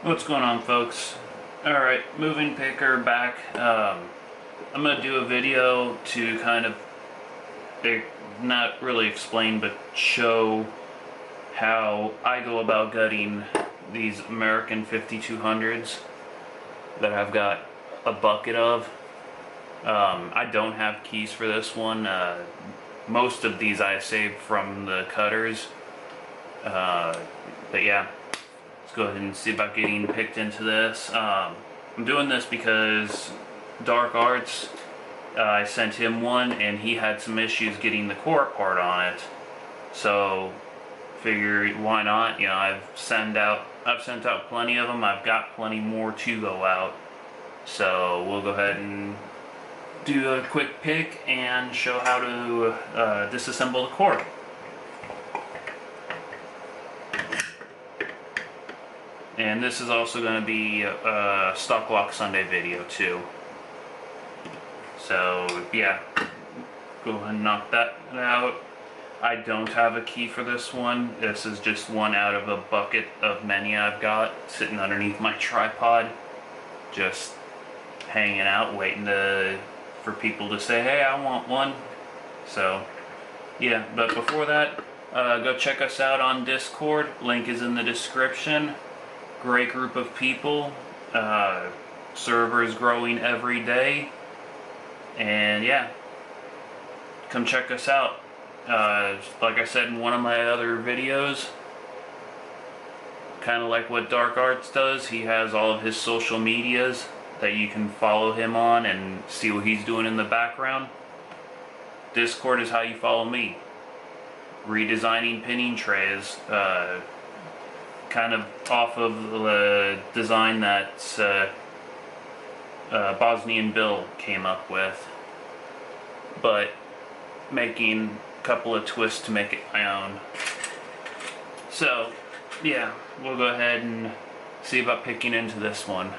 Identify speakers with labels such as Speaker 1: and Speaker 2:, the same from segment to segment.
Speaker 1: What's going on, folks? Alright, moving picker back. I'm going to do a video to kind of, not really explain, but show how I go about gutting these American 5200s that I've got a bucket of. I don't have keys for this one. Most of these I saved from the cutters. But yeah. Let's go ahead and see about getting picked into this. I'm doing this because Dark Arts, I sent him one and he had some issues getting the core part on it. So figured why not? You know, I've sent out plenty of them. I've got plenty more to go out. So we'll go ahead and do a quick pick and show how to disassemble the core. And this is also going to be a Stock Walk Sunday video too. So yeah, go ahead and knock that out. I don't have a key for this one. This is just one out of a bucket of many I've got sitting underneath my tripod, just hanging out, waiting for people to say, hey, I want one. So yeah, but before that, go check us out on Discord. Link is in the description. Great group of people. Server is growing every day. And yeah, come check us out. Like I said in one of my other videos, kind of like what Dark Arts does, he has all of his social medias that you can follow him on and see what he's doing in the background. Discord is how you follow me. Redesigning pinning trays, kind of off of the design that Bosnian Bill came up with, but making a couple of twists to make it my own. So yeah, we'll go ahead and see about picking into this one.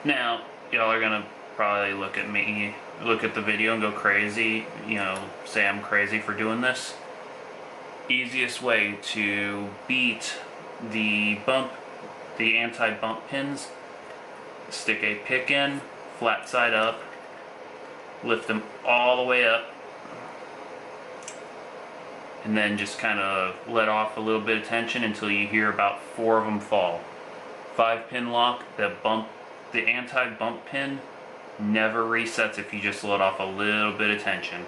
Speaker 1: Now y'all are gonna probably look at me, look at the video and go crazy, you know, say I'm crazy for doing this. Easiest way to beat the anti-bump pins, stick a pick in, flat side up, lift them all the way up, and then just kind of let off a little bit of tension until you hear about 4 of them fall. 5-pin lock, the anti-bump pin never resets if you just let off a little bit of tension.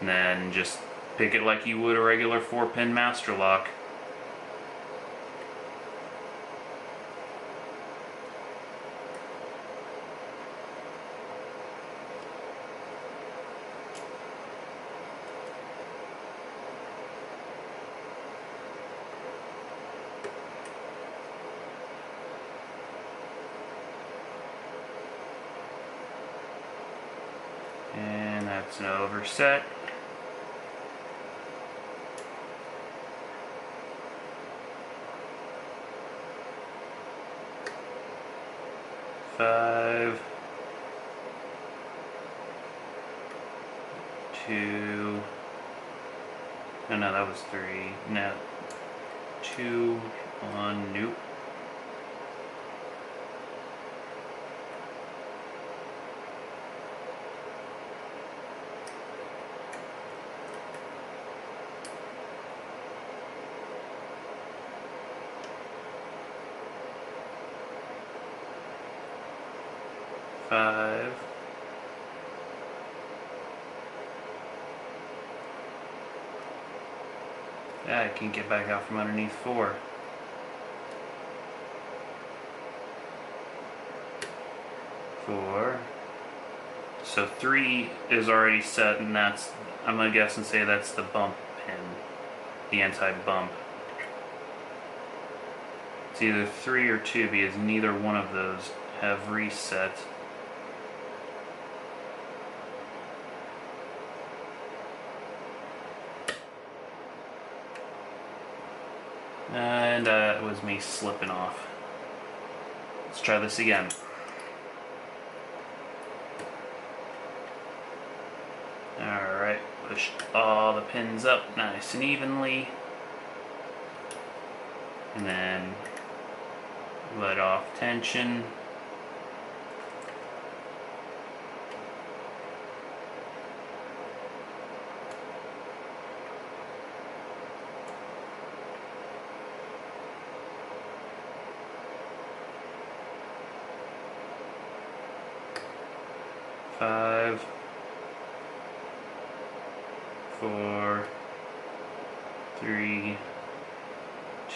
Speaker 1: And then just pick it like you would a regular 4-pin master lock. And that's an overset. Five, 2, oh no, that was 3, no, 2, 1, nope. Five, yeah, I can get back out from underneath 4. 4. So 3 is already set, and that's, I'm gonna guess and say that's the bump pin, the anti-bump. It's either 3 or 2 because neither one of those have reset. And it was me slipping off. Let's try this again. Alright, pushed all the pins up nice and evenly. And then let off tension. Five, 4, 3,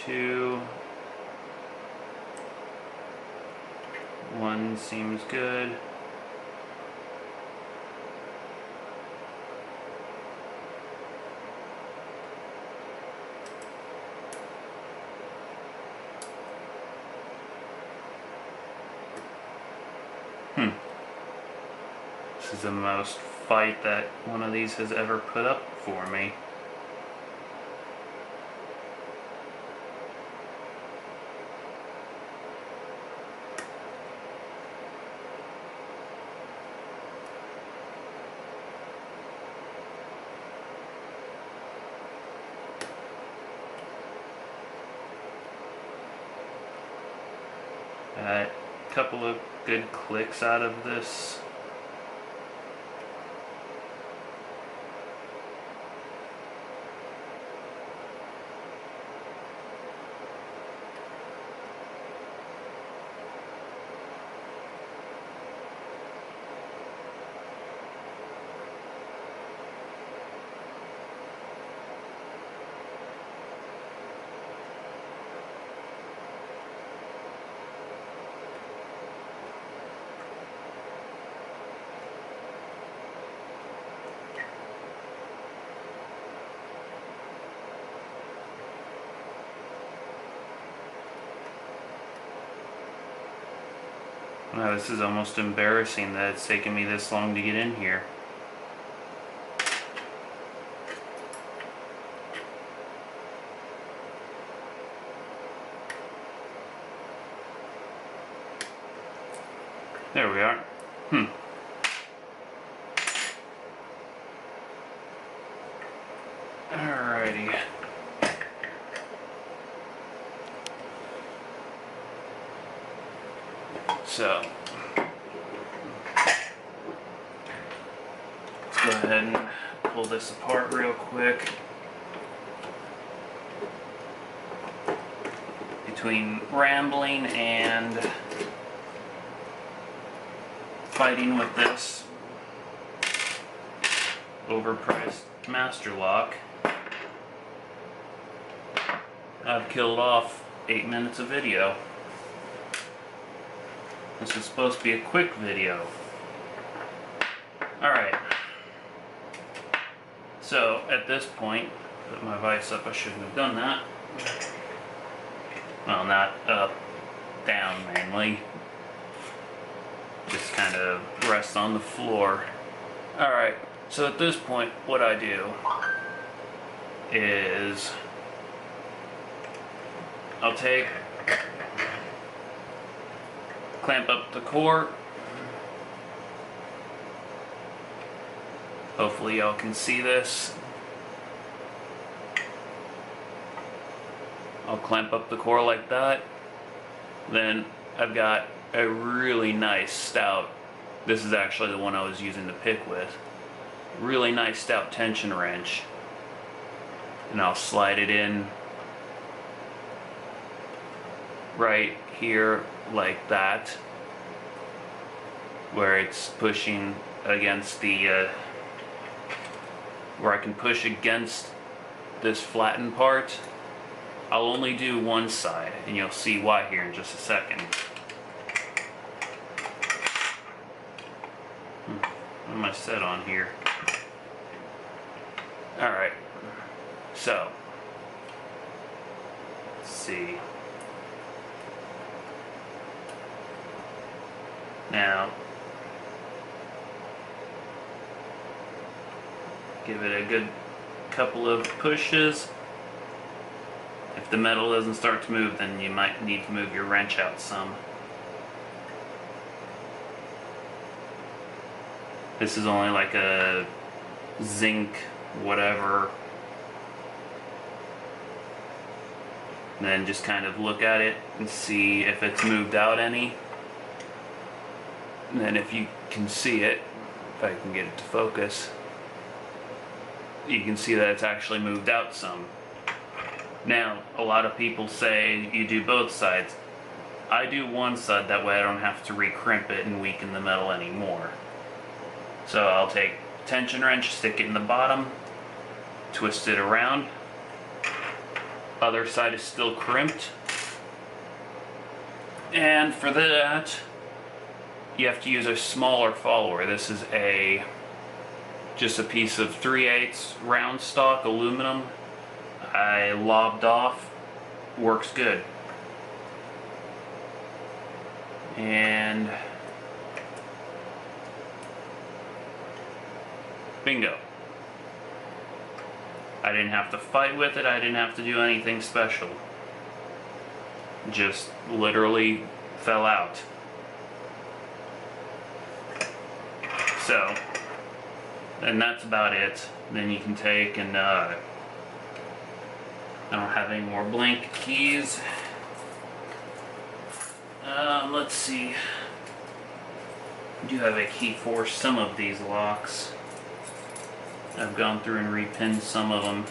Speaker 1: 2, 1 seems good. This is the most fight that one of these has ever put up for me. A couple of good clicks out of this. Wow, this is almost embarrassing that it's taken me this long to get in here. There we are. Alrighty. So, let's go ahead and pull this apart real quick. Between rambling and fighting with this overpriced master lock, I've killed off 8 minutes of video. This is supposed to be a quick video. Alright. So, at this point, put my vise up. I shouldn't have done that. Well, not up, down mainly. Just kind of rest on the floor. Alright, so at this point, what I do is I'll take, clamp up the core. Hopefully y'all can see this. I'll clamp up the core like that. Then I've got a really nice stout, this is actually the one I was using to pick with, really nice stout tension wrench. And I'll slide it in right here like that, where it's pushing against the, where I can push against this flattened part. I'll only do one side, and you'll see why here in just a second. What am I set on here? Alright, so, let's see. Now, give it a good couple of pushes. If the metal doesn't start to move, then you might need to move your wrench out some. This is only like a zinc whatever. And then just kind of look at it and see if it's moved out any. And then if you can see it, if I can get it to focus, you can see that it's actually moved out some. Now, a lot of people say you do both sides. I do one side, that way I don't have to recrimp it and weaken the metal anymore. So I'll take a tension wrench, stick it in the bottom, twist it around. Other side is still crimped. And for that, you have to use a smaller follower. This is just a piece of 3/8 round stock aluminum. I lobbed off. Works good. And bingo. I didn't have to fight with it. I didn't have to do anything special. Just literally fell out. So, and that's about it. Then you can take and I don't have any more blank keys. Let's see. I do have a key for some of these locks. I've gone through and repinned some of them,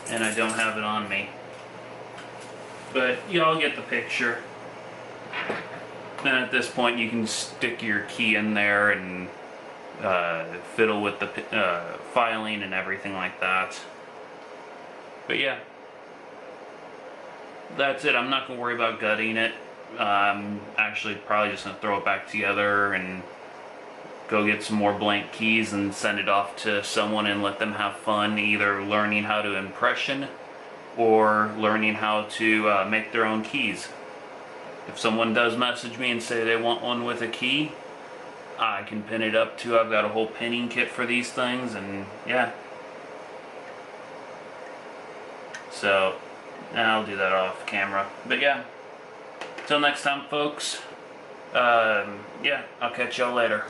Speaker 1: and I don't have it on me. But y'all get the picture. And at this point, you can stick your key in there and fiddle with the filing and everything like that. But yeah, that's it. I'm not going to worry about gutting it. I'm actually probably just going to throw it back together and go get some more blank keys and send it off to someone and let them have fun either learning how to impression or learning how to make their own keys. If someone does message me and say they want one with a key, I can pin it up too. I've got a whole pinning kit for these things, and yeah. So I'll do that off camera. But yeah, till next time folks, yeah, I'll catch y'all later.